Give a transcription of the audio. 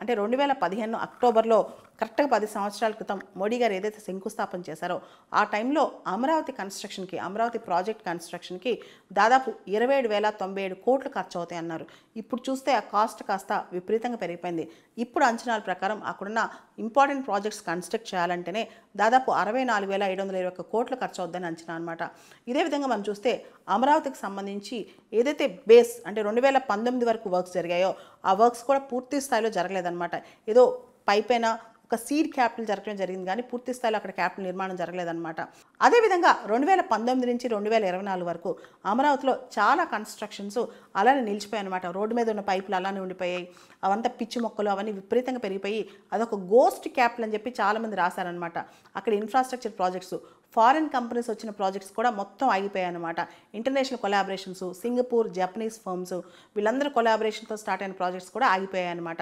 అంటే 2015 అక్టోబర్లో కరెక్ట్గా 10 సంవత్సరాల క్రితం మోడీ గారు ఏదైతే శంకుస్థాపన చేశారో ఆ టైంలో అమరావతి కన్స్ట్రక్షన్కి, అమరావతి ప్రాజెక్ట్ కన్స్ట్రక్షన్కి దాదాపు 27,097 కోట్లు ఖర్చు అవుతాయి అన్నారు. ఇప్పుడు చూస్తే ఆ కాస్ట్ కాస్త విపరీతంగా పెరిగిపోయింది. ఇప్పుడు అంచనాల ప్రకారం అక్కడున్న ఇంపార్టెంట్ ప్రాజెక్ట్స్ కన్స్ట్రక్ట్ చేయాలంటేనే దాదాపు 64,721 కోట్లు ఖర్చు అవుద్దని అంచనా అనమాట. ఇదే విధంగా మనం చూస్తే అమరావతికి సంబంధించి ఏదైతే బేస్ అంటే 2019 వరకు వర్క్స్ జరిగాయో ఆ వర్క్స్ కూడా పూర్తి స్థాయిలో జరగలేదన్నమాట. ఏదో పైపైన ఒక సీడ్ క్యాపిటల్ జరగడం జరిగింది కానీ పూర్తి స్థాయిలో అక్కడ క్యాపిటల్ నిర్మాణం జరగలేదన్నమాట. అదేవిధంగా 2019 నుంచి 2024 వరకు అమరావతిలో చాలా కన్స్ట్రక్షన్స్ అలానే నిలిచిపోయాయి అనమాట. రోడ్డు మీద ఉన్న పైపులు అలానే ఉండిపోయాయి. అవంతా పిచ్చి మొక్కలు అవన్నీ విపరీతంగా పెరిగిపోయి అదొక గోస్ట్ క్యాపిటల్ అని చెప్పి చాలామంది రాశారనమాట. అక్కడ ఇన్ఫ్రాస్ట్రక్చర్ ప్రాజెక్ట్స్, ఫారిన్ కంపెనీస్ వచ్చిన ప్రాజెక్ట్స్ కూడా మొత్తం ఆగిపోయాయి అనమాట. International collaborations, Singapore, Japanese firms వీళ్ళందరూ కొలాబరేషన్తో స్టార్ట్ అయిన ప్రాజెక్ట్స్ కూడా ఆగిపోయాయి అనమాట.